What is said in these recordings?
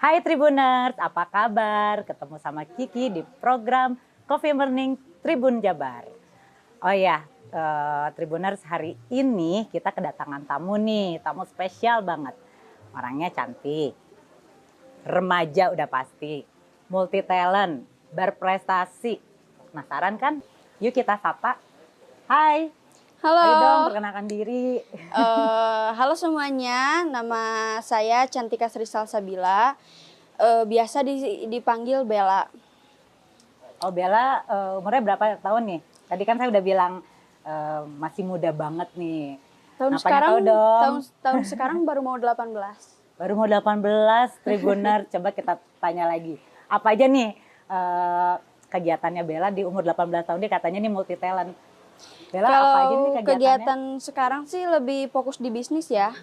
Hai Tribuners, apa kabar? Ketemu sama Kiki di program Coffee Morning Tribun Jabar. Oh ya, Tribuners, hari ini kita kedatangan tamu nih, tamu spesial banget. Orangnya cantik, remaja udah pasti, multi talent, berprestasi. Penasaran kan? Yuk kita sapa. Hai. Halo. Ayo dong perkenalkan diri. Halo semuanya, nama saya Cantika Sri Salsabila. Biasa dipanggil Bella. Oh Bella, umurnya berapa tahun nih? Tadi kan saya udah bilang masih muda banget nih. Tahun sekarang baru mau 18. Baru mau 18, Tribuner. Coba kita tanya lagi. Apa aja nih kegiatannya Bella di umur 18 tahun? Dia katanya nih multi talent. Bella, Kalau apa aja nih kegiatan sekarang sih lebih fokus di bisnis ya.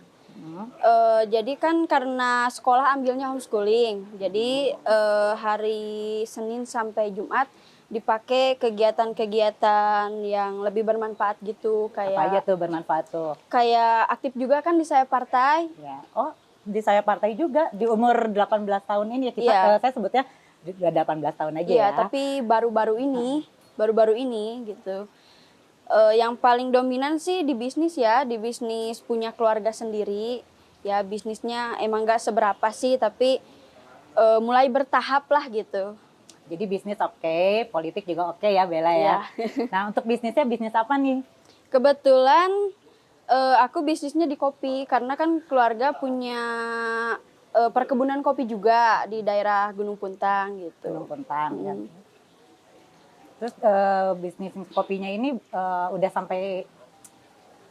Jadi kan karena sekolah ambilnya homeschooling, jadi hari Senin sampai Jumat dipakai kegiatan-kegiatan yang lebih bermanfaat gitu. Apa aja tuh bermanfaat tuh? Kayak aktif juga kan di Sayap Partai. Ya. Oh, di Sayap Partai juga di umur 18 tahun ini ya kita, saya sebutnya 18 tahun aja ya. Iya, tapi baru-baru ini gitu. Yang paling dominan sih di bisnis ya, di bisnis punya keluarga sendiri. Ya bisnisnya emang gak seberapa sih, tapi mulai bertahap lah gitu. Jadi bisnis oke, politik juga oke ya Bella ya. Nah untuk bisnisnya bisnis apa nih? Kebetulan aku bisnisnya di kopi, karena kan keluarga punya perkebunan kopi juga di daerah Gunung Puntang gitu. Gunung Puntang ya. Terus bisnis kopinya ini udah sampai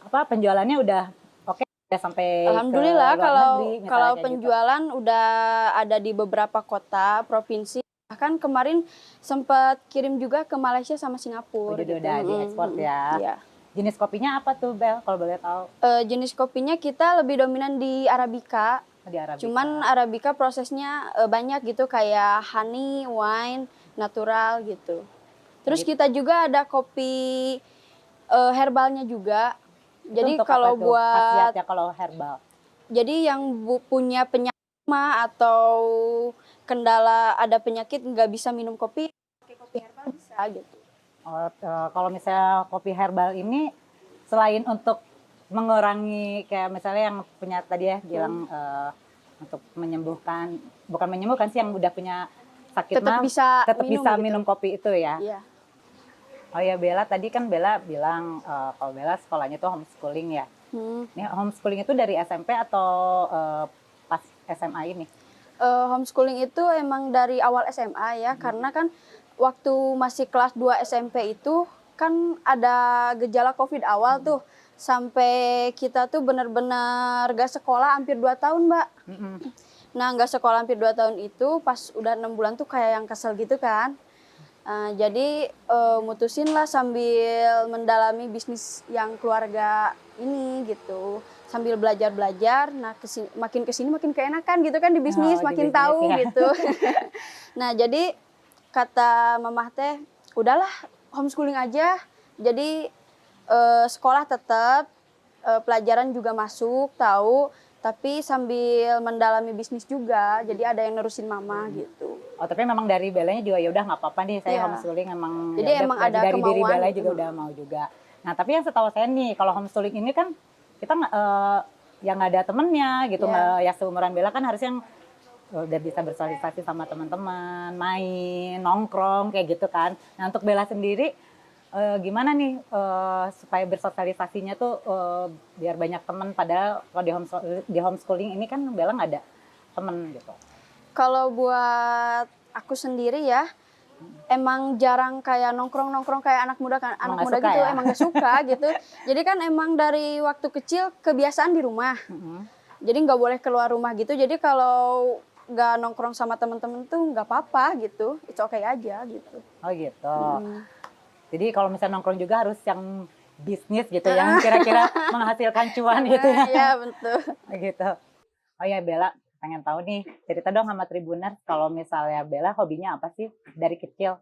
apa, penjualannya udah oke, udah sampai Alhamdulillah ke luar negeri, kalau gitu. penjualan udah ada di beberapa kota, provinsi. Bahkan kemarin sempat kirim juga ke Malaysia sama Singapura. Jadi udah diekspor ya. Iya. Jenis kopinya apa tuh Bel, kalau boleh tahu? Jenis kopinya kita lebih dominan di Arabica. Di Arabica. Cuman Arabica prosesnya banyak gitu, kayak honey, wine, natural gitu. Terus kita juga ada kopi herbalnya juga. Jadi kalau buat khasiatnya kalau herbal. Jadi yang punya penyakit atau kendala ada penyakit nggak bisa minum kopi, pakai kopi herbal bisa gitu. Oh, kalau misalnya kopi herbal ini selain untuk mengurangi kayak misalnya yang punya tadi ya bilang untuk menyembuhkan, bukan menyembuhkan sih, yang udah punya sakit tetap bisa minum kopi itu ya. Iya. Oh ya Bella, tadi kan Bella bilang kalau Bella sekolahnya tuh homeschooling ya. Ini homeschooling itu dari SMP atau pas SMA ini? Homeschooling itu emang dari awal SMA ya, karena kan waktu masih kelas 2 SMP itu kan ada gejala COVID awal tuh. Sampai kita tuh benar-benar gak sekolah hampir 2 tahun, Mbak. Nah, gak sekolah hampir 2 tahun itu, pas udah 6 bulan tuh kayak yang kesel gitu kan. Jadi mutusin lah sambil mendalami bisnis yang keluarga ini gitu, sambil belajar-belajar. Nah makin kesini makin keenakan gitu kan di bisnis, makin tahu ya. Gitu. Nah jadi kata mamah teh, udahlah homeschooling aja. Jadi sekolah tetap, pelajaran juga masuk, tahu, tapi sambil mendalami bisnis juga. Jadi ada yang nerusin mama gitu. Oh tapi memang dari Bellanya juga ya udah nggak apa-apa nih saya homeschooling, emang jadi emang ada dari kemauan, diri Bella juga udah mau juga. Nah tapi yang setahu saya nih kalau homeschooling ini kan kita yang nggak ada temennya gitu, ya seumuran Bella kan harusnya udah bisa bersosialisasi sama teman-teman, main, nongkrong kayak gitu kan. Nah untuk Bella sendiri gimana nih supaya bersosialisasinya tuh biar banyak teman, padahal kalau di homeschooling ini kan Bella nggak ada temen gitu. Kalau buat aku sendiri ya, emang jarang kayak nongkrong-nongkrong kayak anak muda kan, anak muda gitu ya? Emang gak suka gitu. Jadi kan emang dari waktu kecil kebiasaan di rumah. Jadi nggak boleh keluar rumah gitu. Jadi kalau nggak nongkrong sama temen-temen tuh nggak apa-apa gitu, it's okay aja gitu. Oh gitu. Jadi kalau misalnya nongkrong juga harus yang bisnis gitu, yang kira-kira menghasilkan cuan gitu ya. Iya betul. Gitu. Oh ya Bella, pengen tahu nih, cerita dong sama Tribuners kalau misalnya Bella hobinya apa sih dari kecil?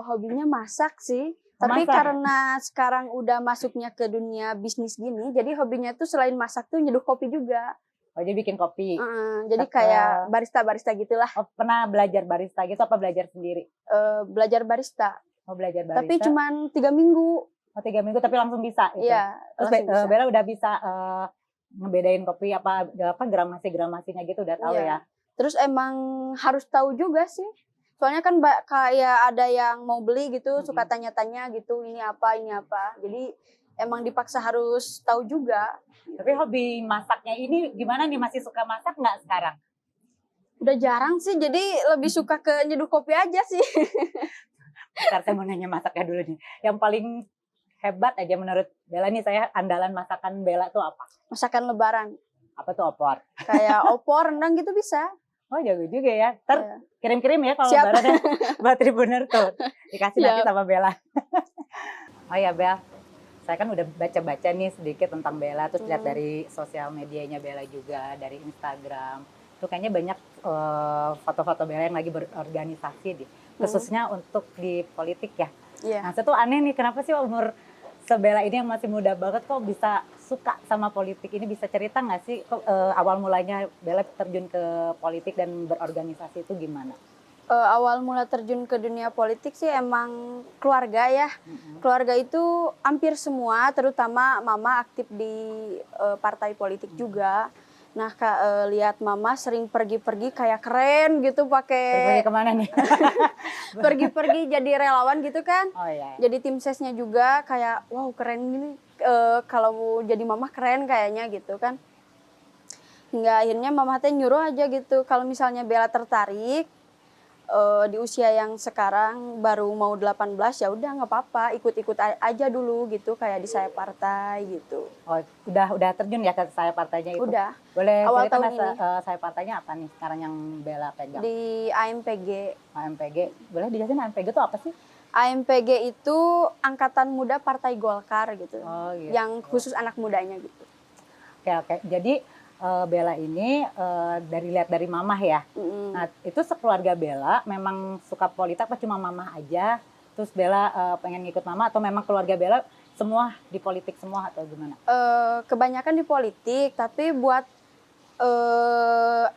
Hobinya masak sih. Tapi karena sekarang udah masuknya ke dunia bisnis gini, jadi hobinya tuh selain masak tuh nyeduh kopi juga. Oh, jadi bikin kopi. Jadi kayak barista gitulah. Oh, pernah belajar barista gitu apa belajar sendiri? Belajar barista. Oh, belajar barista. Tapi cuman 3 minggu. Oh, 3 minggu tapi langsung bisa gitu. Iya. Terus Bella udah bisa ngebedain kopi apa gramasinya gitu udah tahu ya. Terus emang harus tahu juga sih. Soalnya kan kayak ada yang mau beli gitu, suka tanya-tanya gitu, ini apa. Jadi emang dipaksa harus tahu juga. Tapi hobi masaknya ini gimana nih? Masih suka masak nggak sekarang? Udah jarang sih, jadi lebih suka ke nyeduh kopi aja sih. Bentar, saya mau nanya masaknya dulu nih. Yang paling hebat aja menurut Bella nih, saya andalan masakan Bella tuh apa? Masakan lebaran. Apa tuh opor? Kayak opor, rendang gitu bisa. Oh, jago juga ya. Kirim-kirim ya kalau lebarannya buat Tribuner tuh. Dikasih nanti sama Bella. Oh ya Bel, saya kan udah baca-baca nih sedikit tentang Bella, terus lihat dari sosial medianya Bella juga, dari Instagram. Tuh kayaknya banyak foto-foto Bella yang lagi berorganisasi deh, khususnya untuk di politik ya. Nah, saya tuh aneh nih, kenapa sih umur se-Bella ini yang masih muda banget kok bisa suka sama politik ini? Bisa cerita nggak sih kok awal mulanya Bella terjun ke politik dan berorganisasi itu gimana? Awal mula terjun ke dunia politik sih emang keluarga ya. Keluarga itu hampir semua, terutama mama aktif di partai politik juga. Nah, lihat mama sering pergi-pergi kayak keren gitu pakai. Pergi kemana nih? Pergi-pergi jadi relawan gitu kan. Oh iya. Jadi tim sesnya juga kayak wow keren gini. Kalau jadi mama keren kayaknya gitu kan. Hingga akhirnya mama teh nyuruh aja gitu. Kalau misalnya Bella tertarik di usia yang sekarang baru mau 18, ya udah nggak apa-apa, ikut-ikut aja dulu gitu, kayak di sayap partai gitu. Oh, udah terjun ya ke sayap partainya itu? Udah. Boleh awal tahun cerita ini. sayap partainya apa nih sekarang yang Bella pegang? Di AMPG. AMPG, boleh dijelasin AMPG itu apa sih? AMPG itu Angkatan Muda Partai Golkar gitu. Oh, gitu. Yang khusus anak mudanya gitu. Oke. Jadi Bella ini lihat dari mamah ya. Nah, itu sekeluarga Bella memang suka politik apa cuma mamah aja? Terus Bella pengen ngikut mama atau memang keluarga Bella semua di politik semua atau gimana? Kebanyakan di politik, tapi buat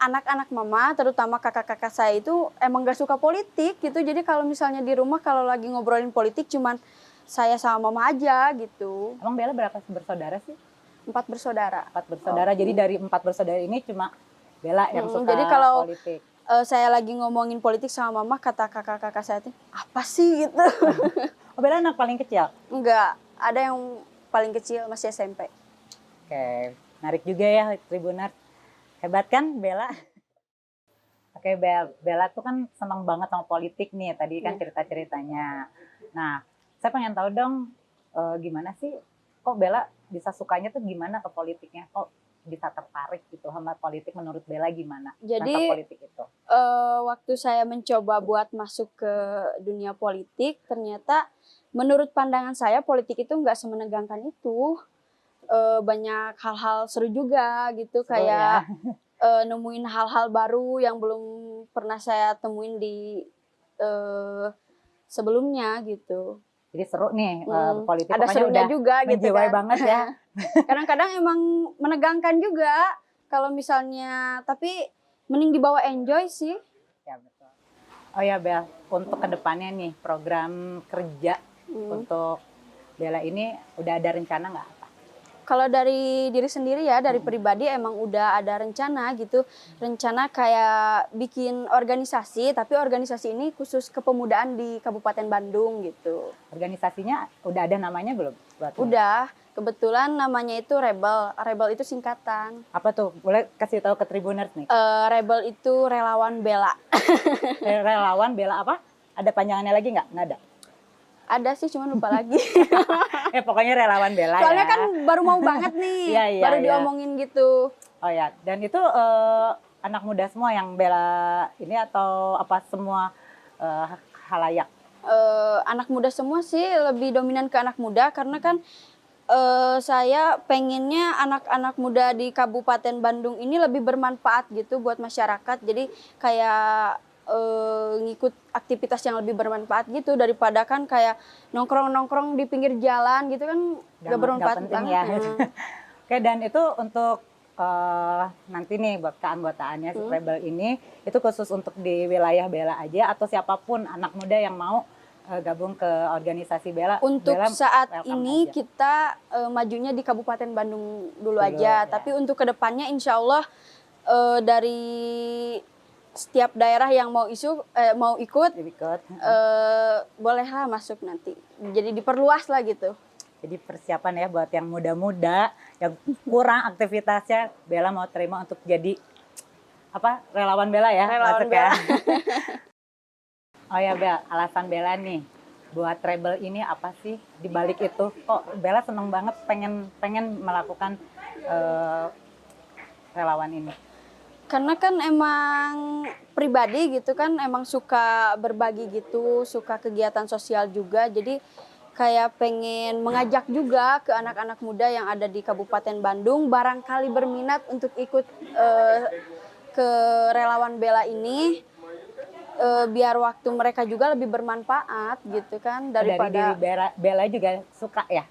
anak-anak mama, terutama kakak-kakak saya itu emang gak suka politik gitu. Jadi kalau misalnya di rumah kalau lagi ngobrolin politik cuman saya sama mama aja gitu. Emang Bella berapa bersaudara sih? 4 bersaudara. 4 bersaudara. Jadi dari 4 bersaudara ini cuma Bella yang suka jadi kalau politik. Saya lagi ngomongin politik sama mama, kata kakak-kakak saya tuh, apa sih gitu. Oh, Bella anak paling kecil? Enggak, ada yang paling kecil masih SMP. Oke, menarik juga ya Tribuner. Hebat kan Bella? Oke, Bella tuh kan senang banget sama politik nih, tadi kan cerita-ceritanya. Nah, saya pengen tahu dong gimana sih kok Bella bisa sukanya tuh gimana ke politiknya? Kok bisa tertarik gitu sama politik, menurut Bella gimana? Jadi politik itu? Waktu saya mencoba buat masuk ke dunia politik, ternyata menurut pandangan saya politik itu nggak semenegangkan itu. Banyak hal-hal seru juga gitu, kayak nemuin hal-hal baru yang belum pernah saya temuin di sebelumnya gitu. Jadi seru nih politik. Ada serunya juga gitu kan. Banget ya. Kadang-kadang emang menegangkan juga kalau misalnya, tapi mending dibawa enjoy sih. Ya betul. Oh ya Bel, untuk kedepannya nih program kerja untuk Bella ini udah ada rencana nggak? Kalau dari diri sendiri ya, dari pribadi emang udah ada rencana gitu. Rencana kayak bikin organisasi, tapi organisasi ini khusus kepemudaan di Kabupaten Bandung gitu. Organisasinya udah ada namanya belum? Udah, kebetulan namanya itu Rebel. Rebel itu singkatan. Apa tuh? Boleh kasih tahu ke Tribuners nih? Rebel itu Relawan Bella. Relawan Bella apa? Ada panjangannya lagi nggak? Nggak ada? Ada sih, cuma lupa lagi. Pokoknya Relawan Bella. Soalnya kan baru mau banget nih, baru diomongin gitu. Oh ya, dan itu anak muda semua yang Bella ini atau apa semua halayak? Anak muda semua sih, lebih dominan ke anak muda karena kan saya pengennya anak-anak muda di Kabupaten Bandung ini lebih bermanfaat gitu buat masyarakat. Jadi kayak ngikut aktivitas yang lebih bermanfaat gitu, daripada kan kayak nongkrong-nongkrong di pinggir jalan gitu kan gak bermanfaat banget. Ya. Oke, dan itu untuk nanti nih buat keanggotaannya Rebel ini itu khusus untuk di wilayah Bella aja atau siapapun anak muda yang mau gabung ke organisasi Bella? Untuk Bella saat welcome ini aja. kita majunya di Kabupaten Bandung dulu Dulu, aja, ya. tapi untuk kedepannya insya Allah dari setiap daerah yang mau mau ikut Ikut. bolehlah masuk nanti. Jadi diperluas lah gitu. Jadi persiapan ya buat yang muda-muda yang kurang aktivitasnya, Bella mau terima untuk jadi apa relawan Bella ya, Relawan masuk ya. Bella. Oh ya Bella, alasan Bella nih buat Rebel ini apa sih di balik itu? Kok Bella seneng banget pengen melakukan relawan ini? Karena kan emang pribadi gitu kan emang suka berbagi gitu, suka kegiatan sosial juga. Jadi kayak pengen mengajak juga ke anak-anak muda yang ada di Kabupaten Bandung barangkali berminat untuk ikut ke relawan Bella ini biar waktu mereka juga lebih bermanfaat gitu kan daripada dari diri Bella juga suka ya.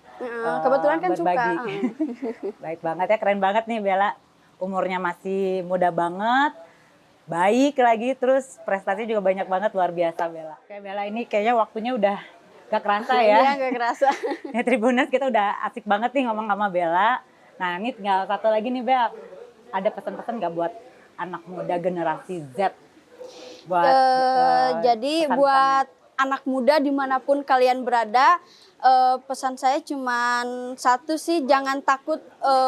kebetulan kan berbagi. suka. Baik banget ya, keren banget nih Bella. Umurnya masih muda banget, baik lagi, terus prestasi juga banyak banget, luar biasa Bella. Kayak Bella ini kayaknya waktunya udah gak kerasa ya. Iya gak kerasa. Ya Tribuners, kita udah asik banget nih ngomong sama Bella. Nah ini tinggal satu lagi nih Bella, ada pesan-pesan gak buat anak muda generasi Z? Buat, jadi pesan-pesannya. buat anak muda dimanapun kalian berada, pesan saya cuman satu sih, jangan takut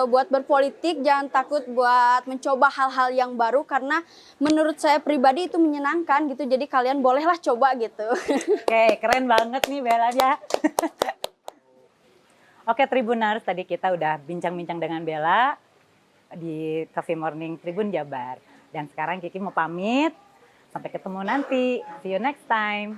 buat berpolitik, jangan takut buat mencoba hal-hal yang baru karena menurut saya pribadi itu menyenangkan gitu. Jadi kalian bolehlah coba gitu. Oke, keren banget nih Bella ya. Oke Tribuners, tadi kita udah bincang-bincang dengan Bella di Coffee Morning Tribun Jabar. Dan sekarang Kiki mau pamit. Sampai ketemu nanti. See you next time.